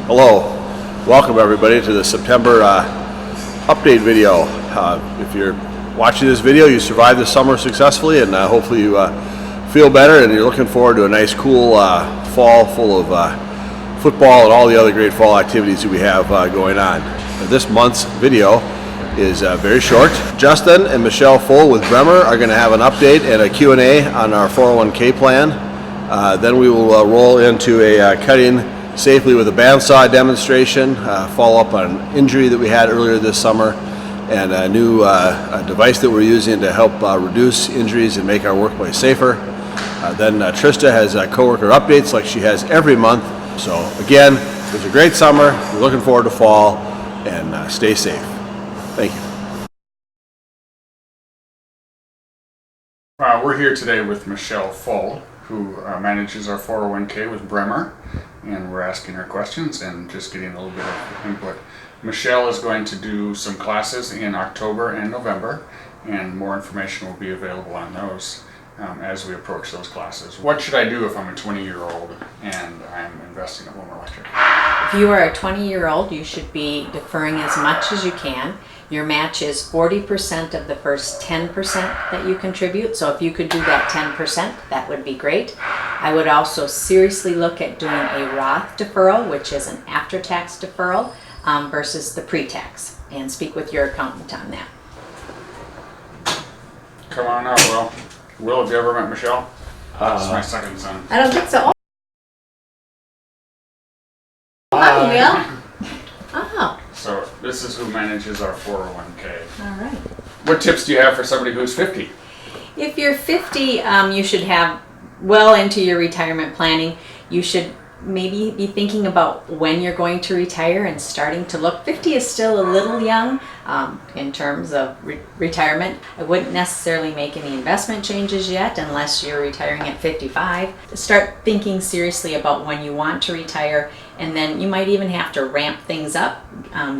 Hello, welcome everybody to the September update video. If you're watching this video, you survived the summer successfully, and hopefully you feel better and you're looking forward to a nice cool fall full of football and all the other great fall activities that we have going on. This month's video is very short. Justin and Michelle Full with Bremer are going to have an update and a Q&A on our 401k plan. Then we will roll into a cutting safely with a bandsaw demonstration, follow up on an injury that we had earlier this summer, and a new device that we're using to help reduce injuries and make our workplace safer. Then Trista has coworker updates like she has every month. So again, it was a great summer. We're looking forward to fall, and stay safe. Thank you. We're here today with Michelle Full, who manages our 401k with Bremer, and we're asking her questions and just getting a little bit of input. Michelle is going to do some classes in October and November, and more information will be available on those as we approach those classes. What should I do if I'm a 20-year-old and I'm investing in Wilmer Electric? If you are a 20-year-old, you should be deferring as much as you can. Your match is 40% of the first 10% that you contribute. So if you could do that 10%, that would be great. I would also seriously look at doing a Roth deferral, which is an after-tax deferral versus the pre-tax, and speak with your accountant on that. Come on out, Will, have you ever met Michelle? This is my second son. I don't think so. Hi, Will. Oh, So this is who manages our 401k. all right. What tips do you have for somebody who's 50? If you're 50, you should have well into your retirement planning. You should maybe be thinking about when you're going to retire and starting to look. 50 is still a little young in terms of retirement. I wouldn't necessarily make any investment changes yet unless you're retiring at 55. Start thinking seriously about when you want to retire, and then you might even have to ramp things up,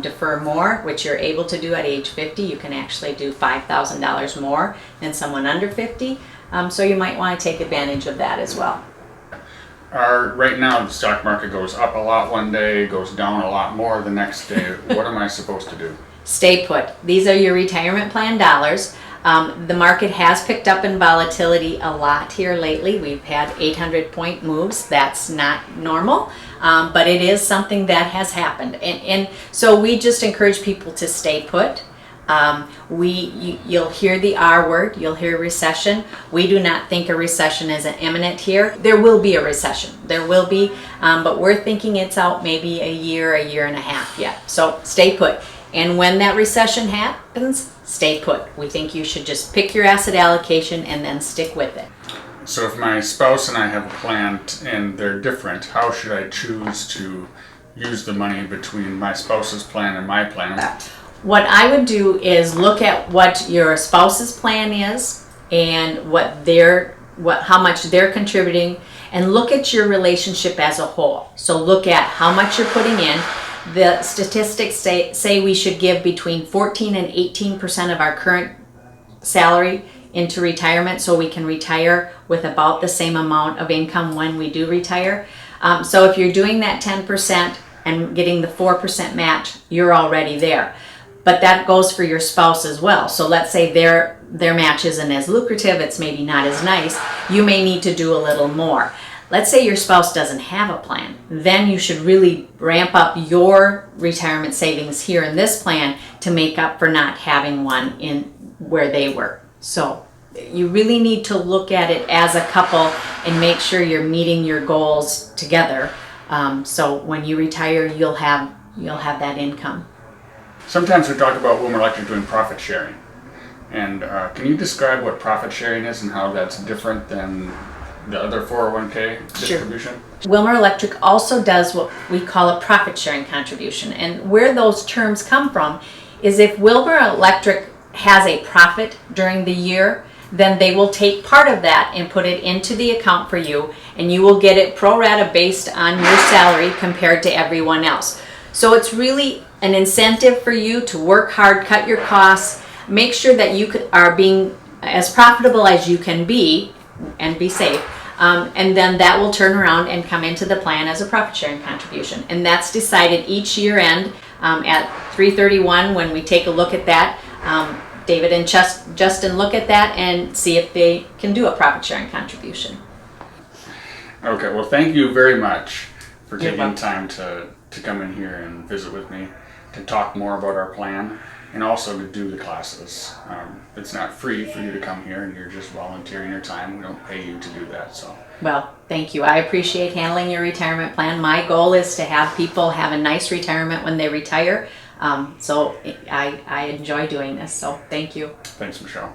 defer more, which you're able to do at age 50. You can actually do $5,000 more than someone under 50. So you might want to take advantage of that as well. Right now, the stock market goes up a lot one day, goes down a lot more the next day. What am I supposed to do? Stay put. These are your retirement plan dollars. The market has picked up in volatility a lot here lately. We've had 800-point moves. That's not normal, but it is something that has happened. And so we just encourage people to stay put. You'll hear the R word, you'll hear recession. We do not think a recession is imminent here. There will be a recession, there will be, but we're thinking it's out maybe a year and a half yet. So stay put. And when that recession happens, stay put. We think you should just pick your asset allocation and then stick with it. So if my spouse and I have a plan and they're different, how should I choose to use the money between my spouse's plan and my plan? What I would do is look at what your spouse's plan is and how much they're contributing, and look at your relationship as a whole. So look at how much you're putting in. The statistics say we should give between 14 and 18% of our current salary into retirement, so we can retire with about the same amount of income when we do retire. So if you're doing that 10% and getting the 4% match, you're already there. But that goes for your spouse as well. So let's say their match isn't as lucrative, it's maybe not as nice. You may need to do a little more. Let's say your spouse doesn't have a plan. Then you should really ramp up your retirement savings here in this plan to make up for not having one in where they were. So you really need to look at it as a couple and make sure you're meeting your goals together. So when you retire, you'll have that income. Sometimes we talk about Wilmer Electric doing profit sharing. And can you describe what profit sharing is and how that's different than the other 401k distribution? Sure. Wilmer Electric also does what we call a profit sharing contribution. And where those terms come from is if Wilmer Electric has a profit during the year, then they will take part of that and put it into the account for you, and you will get it pro rata based on your salary compared to everyone else. So it's really an incentive for you to work hard, cut your costs, make sure that you are being as profitable as you can be and be safe, And then that will turn around and come into the plan as a profit sharing contribution. And that's decided each year end at 3/31 when we take a look at that. David and Justin look at that and see if they can do a profit sharing contribution. Okay, well, thank you very much for You're taking welcome. time to come in here and visit with me, to talk more about our plan, and also to do the classes. It's not free for you to come here, and you're just volunteering your time. We don't pay you to do that, so. Well, thank you. I appreciate handling your retirement plan. My goal is to have people have a nice retirement when they retire. So I enjoy doing this, so thank you. Thanks, Michelle.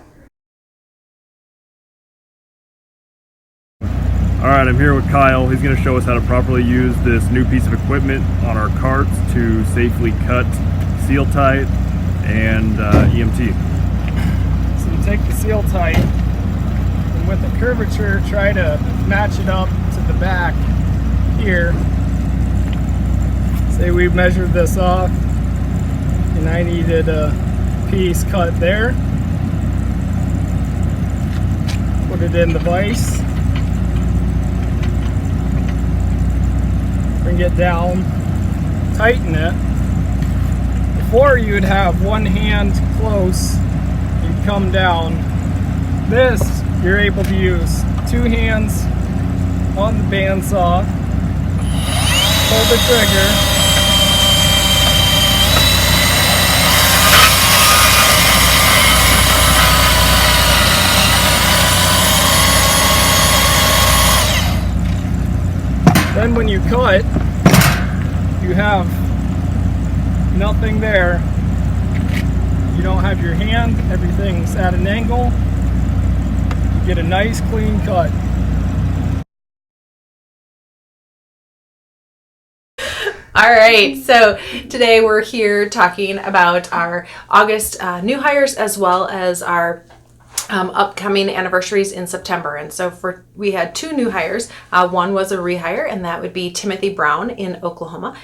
All right, I'm here with Kyle. He's going to show us how to properly use this new piece of equipment on our carts to safely cut seal tight and EMT. So you take the seal tight and with the curvature try to match it up to the back here. Say we measured this off and I needed a piece cut there. Put it in the vise. Bring it down, tighten it. Before you would have one hand close, you'd come down. This, you're able to use two hands on the bandsaw, pull the trigger, then when you cut, you have nothing there. You don't have your hand, everything's at an angle. You get a nice clean cut. All right, so today we're here talking about our August new hires as well as our upcoming anniversaries in September. And so we had two new hires. One was a rehire, and that would be Timothy Brown in Oklahoma.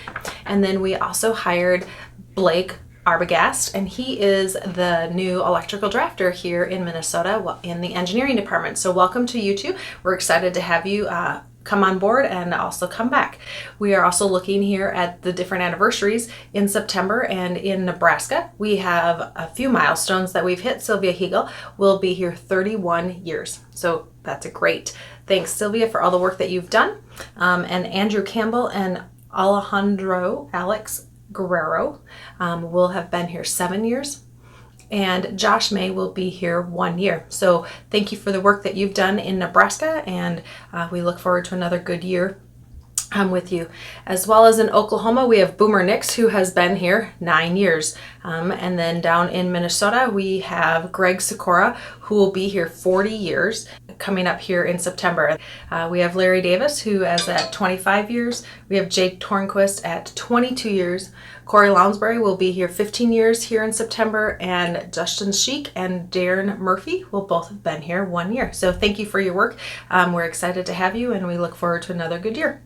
And then we also hired Blake Arbogast, and he is the new electrical drafter here in Minnesota in the engineering department. So welcome to you two. We're excited to have you come on board and also come back. We are also looking here at the different anniversaries in September, and in Nebraska we have a few milestones that we've hit. Sylvia Hegel will be here 31 years. So that's a great thanks, Sylvia, for all the work that you've done. And Andrew Campbell and Alejandro Alex Guerrero will have been here 7 years. And Josh May will be here 1 year. So thank you for the work that you've done in Nebraska, and we look forward to another good year with you. As well as in Oklahoma, we have Boomer Nix, who has been here 9 years. And then down in Minnesota, we have Greg Sikora, who will be here 40 years, coming up here in September. We have Larry Davis, who is at 25 years. We have Jake Tornquist at 22 years. Corey Lounsbury will be here 15 years here in September, and Justin Sheik and Darren Murphy will both have been here 1 year. So thank you for your work. We're excited to have you, and we look forward to another good year.